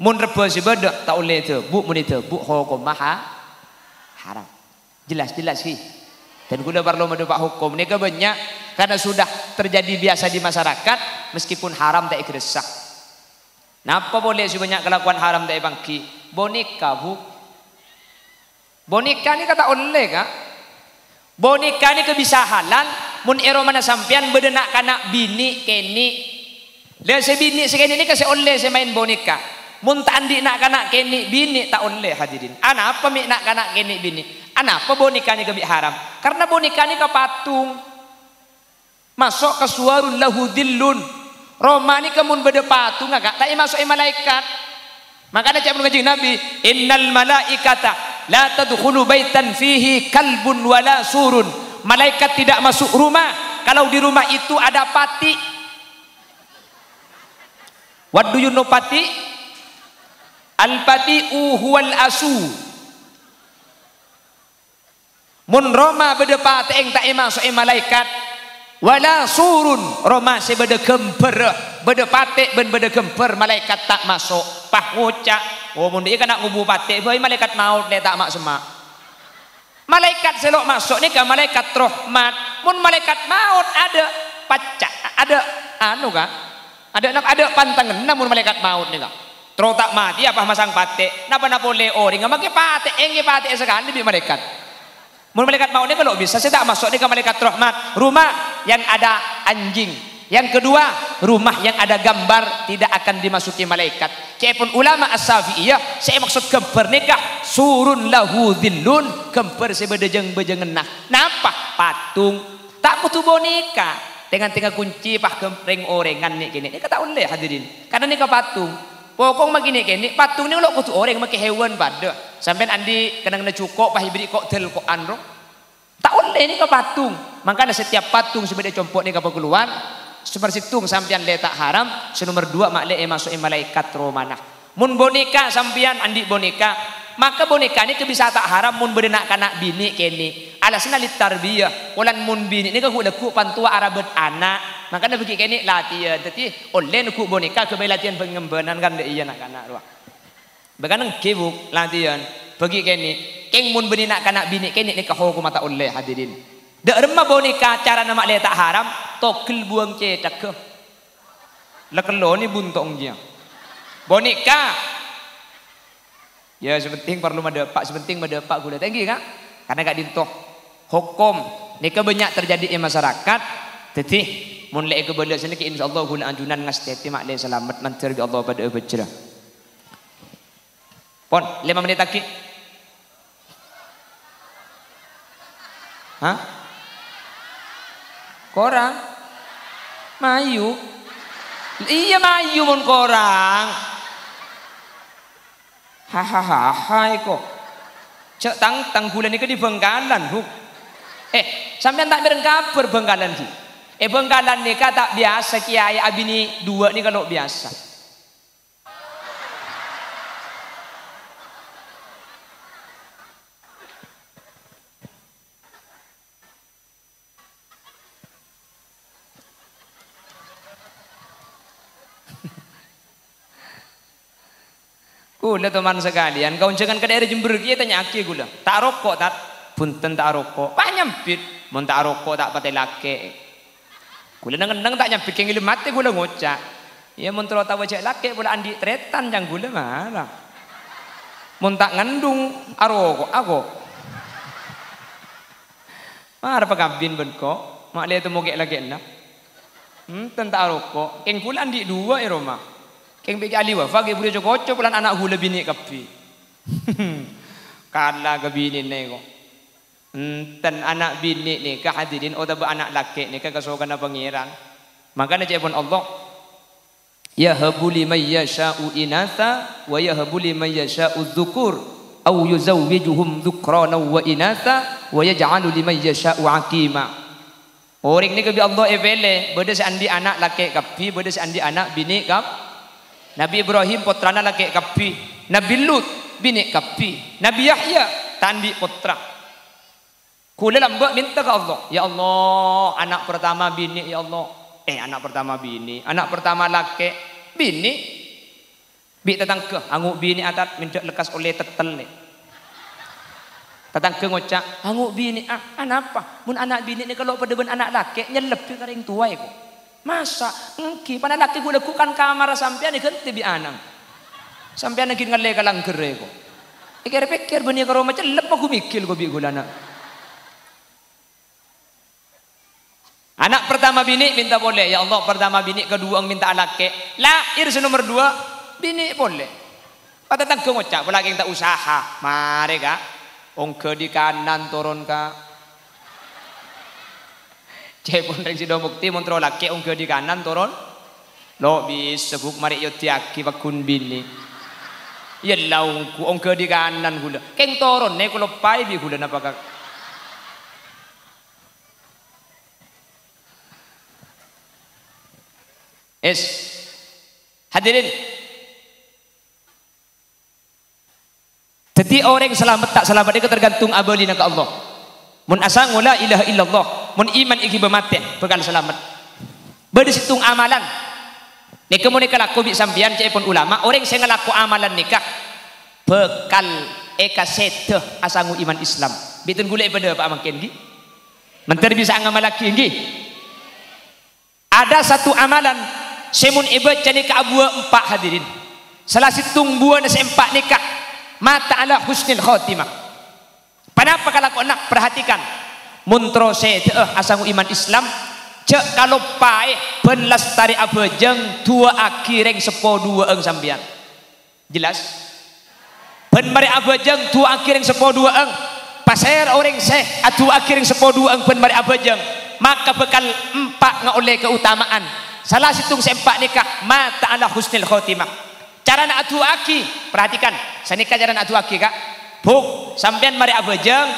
mun reba si beda tak oleh tebu mun tebu hukum haram jelas sih dan guna perlu mendapat hukum ni banyak karena sudah terjadi biasa di masyarakat meskipun haram tak ikresah napa boleh si banyak kelakuan haram tak bangki boneka bu boneka ni kata oleh kah boneka ni kebisa halal mun ero mana sampean bedenak kanak bini keni dia sebini sekini ni kasih oleh saya main boneka. Mun tak andi nak kanak keni bini tak oleh hadirin. Ana apa mi nak kanak keni bini? Ana apa boneka ni kebi haram? Karena boneka ni ke patung. Masuk ke suwarun lahu dillun. Roma ni kemun beda patung agak tak masuk malaikat. Makanya cakap dengan Nabi, innal malaikata la tadkhulu baitan fihi kalbun wala surun. Malaikat tidak masuk rumah kalau di rumah itu ada pati. What do you know pati? Al-pati'u huwal asu. Mun Roma beda pati yang tak masuk malaikat. Wala surun Roma se beda gemper, beda pati ben beda gemper malaikat tak masuk. Pah ngucak. Oh mun dia kena ngubu pati, boy malaikat maut dia tak mak semak. Malaikat selok masuk ni kan malaikat rahmat. Mun malaikat maut ada pacak, ada anu kan? Ada pantangan namun malaikat maut ni kak terus tak mati apa masang pate napa boleh orang make pate engi pate sekali bi malaikat mun malaikat maut ni kalau bisa saya tak masuk ni ke malaikat rahmat rumah yang ada anjing yang kedua rumah yang ada gambar tidak akan dimasuki malaikat cepun ulama as-Syafi'iyah saya maksud gambar nikah surun lahu dhillun gambar sebedejeng bejengenah napa patung tak butuh boneka dengan tinggal kunci pah gempring orengan ni kini. Ini kata oleh hadirin. Karena ni ke patung. Pokok begini kini patung ni kalau kutu orang make hewan pada. Sampai andi kena cukup pah ibri koktel kok andro. Tak oleh ni ke patung. Makanya setiap patung sebagai compok ni ke keluar seperti tung sampean letak haram, senomor 2 maklek masuk malaikat romanah. Mun boneka sampean andi boneka, maka boneka ini bisa tak haram mun berenak kanak bini kene. Alasna lit tarbiyah, ulan mun bini ini ku pantua arabet anak, maka na bagi kene latihan. Jadi oleh ku boneka ke latihan pengembangan kan de iya nak kanak ruah. Beganang kebuk latihan bagi kene, keng mun berenak kanak bini kene ni hukum mata oleh hadirin. Dek remah boneka cara nama letak haram, tokel buang cetak ke. Lekelo ni buntong dia. Boneka. Ya sepenting perlu mendepak, sepenting mendepak gula tinggi kan? Karena gak dintoh hukum. Nika banyak terjadi di masyarakat. Jadi mun lek ke benda sini insyaallah guna anjunan ngasteti makleh selamat nanti Allah pada bercerah. Pon 5 menit lagi. Hah? Korang? Mayu? Iya mayu mun korang. Hahaha kok. Cek tang bulan ini di Bengkalan, Bu. Sampean tak bereng kabar Bengkalan ki. Bengkalan ni tak biasa kiai abini 2 ni kalau biasa. Gula teman sekalian, kau jangan ke daerah Jember dia tanya aki gula. Tak rokok tak, punten tak rokok. Pak nyampit, mun tak rokok tak pakai laki. Gula nang tak nyampit kengil mati gula ngocak. Ya mun terus tahu cek laki gula andi tretan yang gula malah. Mun tak ngandung arokok aku. Mar pagabin ben kok, mak le temu kek lagi lah. Tentang rokok, keng gula andi 2 rumah. Keng bagi ali wafa ke boleh cocok pulan anak hula bini kapi. Kala ke bini ni ko. Ten anak bini ni ke hadirin atau anak laki ni ke kesokan pangeran. Makanya cakap Allah, ya habuli may yasha'u inatha wa yahabuli may yasha'u dzukur aw yuzawwijuhum dzukrana wa inatha wa yaj'alu liman yasha'u aqima. Orang ni ke bi Allah evele, beda seandi anak laki kapi, beda seandi anak bini kap. Nabi Ibrahim putrana laki kapi, Nabi Lut bini kapi, Nabi Yahya tandi putra. Kula lambak minta ke Allah, ya Allah anak pertama bini ya Allah. Anak pertama bini, anak pertama laki bini. Bi tatang ke anguk bini atat minta lekas oleh tetel ni. Tatang ke ngocak anguk bini anapa? Mun anak bini ni kalau pada ben anak laki nyelep ke karing tua ko. Masa engki pada laki gula lakukan kamar sampean ikan tibi anang sampean lagi ngalle kalang kere ko pikir bani karo macam lep aku mikir ko bi gulana anak pertama bini minta boleh ya Allah pertama bini kedua minta laki lahir nomor 2 bini boleh pada tangke ngocak pula kita usaha mari kak ongke di kanan turun kak Cek pun reng sido bukti montro laki ongke di kanan turun lo bisa buk mari yo tiaki bakun bini ya laungku ongke di kanan gula keng turun ne kulo pai bi gula napa kak hadirin jadi orang selamat tak selamat itu tergantung abalina ke Allah mun asang la ilaha illallah mun iman iki bemate bekal selamat bersitung amalan nek mun laku bi sampean cek pun ulama orang sing ngelaku amalan nikah bekal eka seteh asangu iman Islam bitun gule pada Pak makin gi menter bisa ngamal laki gi ada satu amalan semun ibadah nikah abua 4 hadirin salah situng buah nasi 4 nikah mata ala husnil khotimah. Kenapa kalau kau nak perhatikan muntro seteh asangu iman Islam cek kalau pai penlestari abejeng 2 akhireng 10 2 eng sambian jelas pen mari abejeng 2 akhireng 10 2 eng pasir orang seh atu akhireng 10 2 eng pen mari abejeng maka bekal 4 ngoleh keutamaan salah situng 4 nikah mata ala husnil khotimah cara nak atu aki perhatikan sanika cara nak atu aki kak buk sampean mari abejeng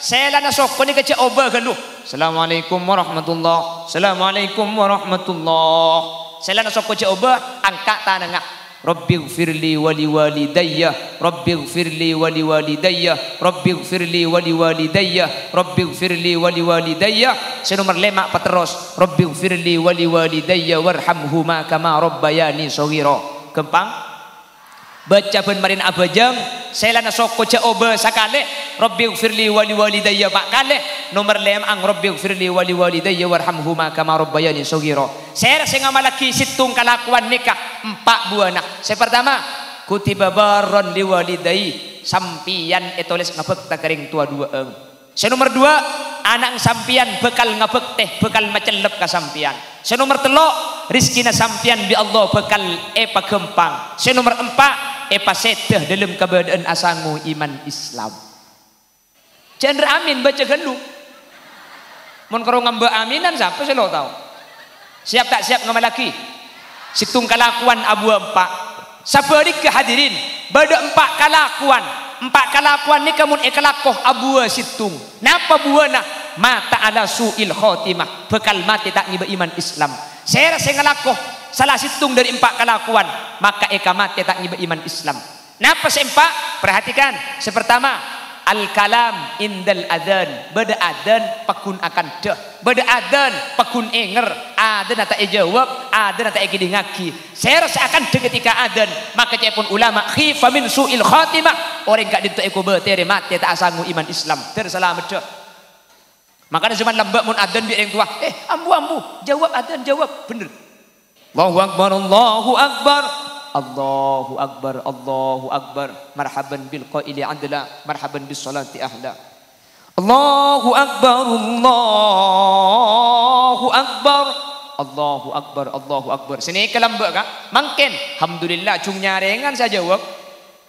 Saya lana sokko ni kecik oba galuh. Assalamualaikum warahmatullah. Assalamualaikum warahmatullah. Saya lana sokko cik oba angkat tangan. Rabbighfirli wa liwalidayya. Rabbighfirli wa liwalidayya. Rabbighfirli wa liwalidayya. Rabbighfirli wa liwalidayya. Senomor 5 paterus. Rabbighfirli wa liwalidayya warhamhuma kama rabbayani shaghira. Kempang baca ben marin abajang selana soko ca oba sakale rabbighfirli wa liwalidayya pak kale nomor 5 ang rabbighfirli wa liwalidayya warhamhuma kama rabbayani shaghira. Saya sing ngamalaki situng kalakuan nikah 4 buana. Saya pertama kutiba barron liwalidayyi sampian etoles ngabek kering tua 2 eng. Saya nomor 2 anak sampian bekal ngabek teh bekal macelep ka sampian. Saya nomor 3 rizkina sampian bi Allah bekal epa gempang. Saya nomor 4 epa sedah dalam keberadaan asangu iman Islam. Chandra amin baca gelu. Mun karo ngamba aminan siapa saya lo tahu. Siap tak siap ngamalaki? Situng kalakuan abu 4. Sabarik ke hadirin. Bada 4 kalakuan. 4 kalakuan ni kamun ekalakoh abu situng. Napa buana? Mata ala su'il khotimah. Bekal mati tak ngiba iman Islam. Saya rasa ngalakoh salah situng dari 4 kalakuan maka eka mati tak ngiba iman Islam. Napa seempat? Perhatikan. Sepertama al-kalam indal adhan. Bada adhan pakun akan dah. Bada adhan pakun enger. Adhan tak jawab, adhan tak ngaki. Saya rasa akan dah ketika adhan maka cepun ulama khifa min su'il khatimah. Orang gak ditu eko betere mati tak asangu iman Islam. Terselamat dah. Makanya cuma lambat mun adzan biar yang tua. Ambu jawab adzan jawab bener. Allahu akbar Allahu akbar. Allahu akbar Allahu akbar. Marhaban bil qaili adla, marhaban bis salati ahla. Allahu akbar Allahu akbar. Allahu akbar Allahu akbar. Sini kelambak kak. Mungkin alhamdulillah cung nyarengan saya jawab.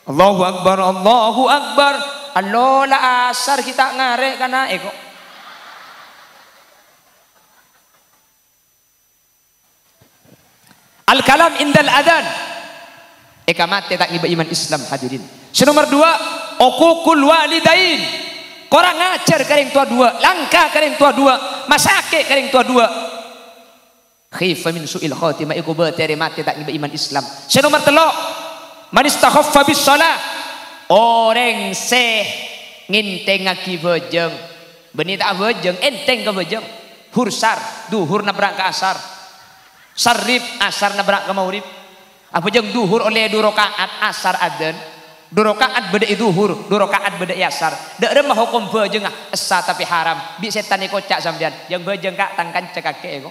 Allahu akbar Allahu akbar. Alola asar kita ngarek kana eko. Al-kalam indal adhan. Eka mati tak ngiba iman Islam hadirin. Nomor 2 uququl walidain. Korang ngajar kering tua 2, langka kering tua 2, masake kering tua 2. Khifa min su'il khatimah iku betere mati tak ngiba iman Islam. Nomor 3 man istakhaffa bis shalah. Orang seh nginteng ngaki bejeng. Benih tak bejeng enteng ke bejeng. Hursar duhur nabrak ke asar. Sarrif asar nabrak ke maurib. Apa jeng duhur oleh 2 rakaat asar adzan. 2 rakaat beda duhur, 2 rakaat beda asar. Dak remah hukum bejeng esa tapi haram. Bi setan ni kocak sampean. Yang bejeng kak tangkan cekake eko.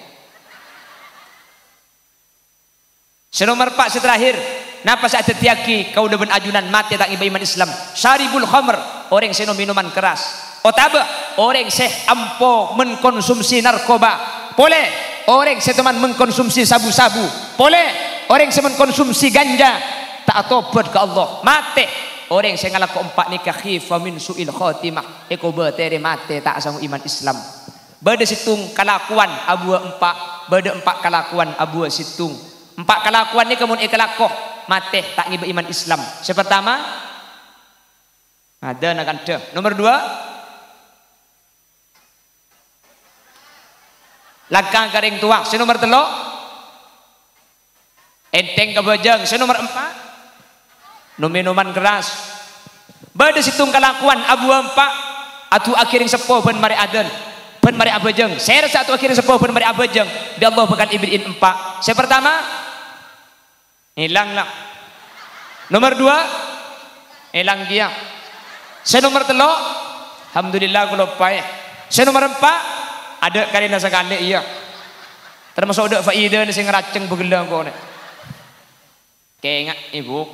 Nomor 4 terakhir. Napa saat tetiaki kau deban ajunan mati tak iba iman Islam. Syaribul khamr, orang seno minuman keras. Otaba, orang seh ampo mengkonsumsi narkoba. Boleh. Orang seteman mengkonsumsi sabu-sabu. Boleh. Orang semen konsumsi ganja. Tak tobat ke Allah. Mati. Orang yang ngalak 4 nikah khifa min su'il khatimah. Eko betere mati tak sanggup iman Islam. Bada situng kalakuan abu 4. Bada 4 kalakuan abu situng. 4 kalakuan ni kemun ekalakoh. Mati tak ngiba iman Islam. Pertama ada akan dah. Nomor 2 langkah garing tua. Nomor 3 enteng kebajang. Nomor 4 minuman keras. Bada situng kalakuan abu 4 atu akhiring sepo ben mari adan ben mari abajang. Saya rasa atu akhiring sepo ben mari abajang di Allah bakal ibrin 4. Saya pertama hilang lah. Nomor 2 hilang dia. Saya nomor 3 alhamdulillah kalau payah. Saya nomor 4 ada karena sekali iya. Termasuk ada faedah ni sing raceng begelang kau ni. Kengak ibu.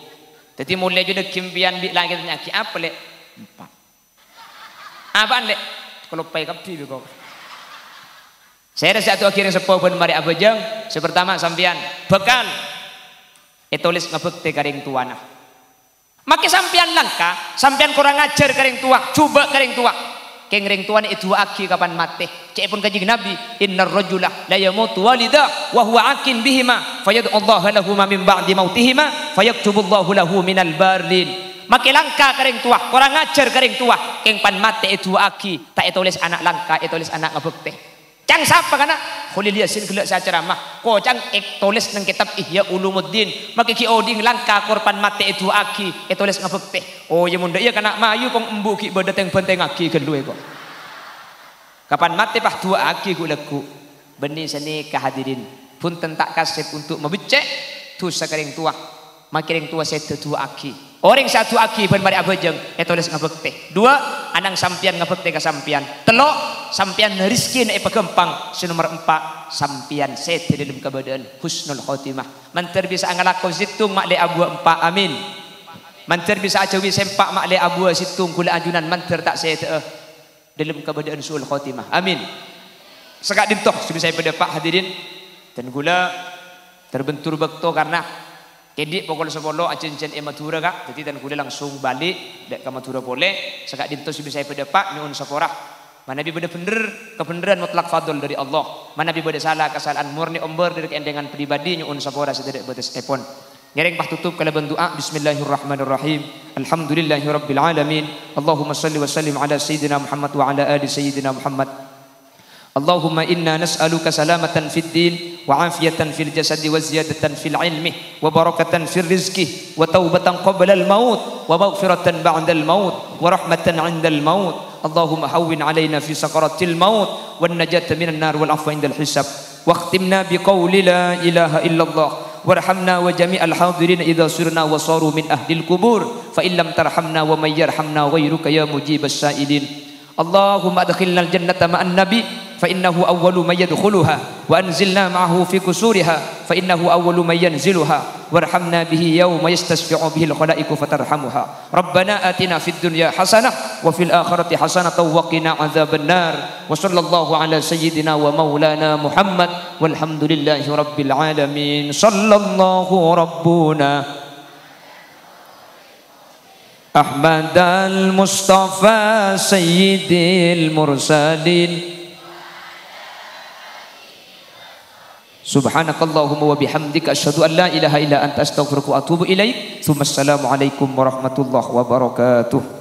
Jadi mulai juga kimpian bi lagi nyaki apa le? 4. Apaan le? Kalau pay kapi kau. Saya rasa satu akhirnya sepuh pun mari abajang. Sepertama sampian bekal. Tulis ngebekte karing tuana. Maki sampian langka, sampian kurang ajar karing tua, coba karing tua. Keng ring tuan itu aki kapan mati. Cek pun kanjeng Nabi, innar rajula la yamutu walida wa huwa akin bihima fayad'u Allah lahu min ba'di mautihima fayaktubu Allah lahu minal barin. Makin langka kering tua, kurang ngajar kering tua. Keng pan mate itu aki, tak tulis anak langka, tulis anak ngebukti. Cang siapa kana? Kholil Yasin gelak saya ceramah. Ko cang tulis nang kitab Ihya Ulumuddin. Maki ki oding langka korban mate itu aki, tulis ngebukti. Oh ya munda iya kana mayu kong embu ki badat yang penting aki gelue kok. Kapan mate pah tua aki ku leku. Benih seni kehadirin. Pun tentak kasep untuk membecek tu sakering tua. Makiring tua saya tua aki. Orang satu aki ben bari abejeng tulis ngabekte. Dua anang sampian ngabekte ka sampian. Telok sampian rizki na ipagempang. Nomor 4 sampian sete dalam keadaan husnul khotimah. Manter bisa angalako situng makle abu 4 amin. Manter bisa ajawi sempak makle abu situng kula anjunan manter tak sete dalam keadaan suul khotimah. Amin. Sekak dintoh saya pada Pak hadirin dan gula terbentur bekto karena kedik pokok sepolo acen-cen Madura kak, jadi dan kuda langsung balik dek ke Madura boleh. Sekak dinto sudah saya pada Pak nyuun saporah. Mana bi bener kebenaran mutlak fadl dari Allah. Mana bi beda salah kesalahan murni omber dari keendengan pribadi nyuun saporah sedek betes epon. Ngereng pak tutup kala bendoa bismillahirrahmanirrahim. Alhamdulillahirabbil alamin. Allahumma shalli wa sallim ala sayyidina Muhammad wa ala ali sayyidina Muhammad. Allahumma inna nas'aluka salamatan fid din wa afiyatan fil jasadi wa ziyadatan fil ilmi wa barakatan fil rizki wa taubatan qabla al maut wa maghfiratan ba'da al maut wa rahmatan 'inda al maut. Allahumma hawwin 'alaina fi sakaratil maut wan najata minan nar wal afwa 'inda al hisab. Wa khtimna bi qawli la ilaha illallah warhamna wa jami'al hadirin idza sirna wa saru min ahlil kubur fa illam tarhamna wa may yarhamna ghairuka ya mujibas sa'ilin. Allahumma adkhilna al jannata ma'an nabi fa innahu awwalu may yadkhuluha wa anzilna ma'ahu fi qusuriha fa innahu awwalu may yanziluha warhamna bihi yawma yastasfi'u bihi al khalaiqu fatarhamuha. Rabbana atina fid dunya hasanah wa fil akhirati hasanatan wa qina adzaban nar. Wa sallallahu ala sayyidina wa maulana Muhammad walhamdulillahi rabbil alamin. Sallallahu rabbuna Ahmad al-Mustafa Sayyidil Mursalin. Subhanakallahumma wa bihamdika asyhadu an la ilaha illa anta astaghfiruka wa atubu ilaik. Assalamu alaikum warahmatullahi wabarakatuh.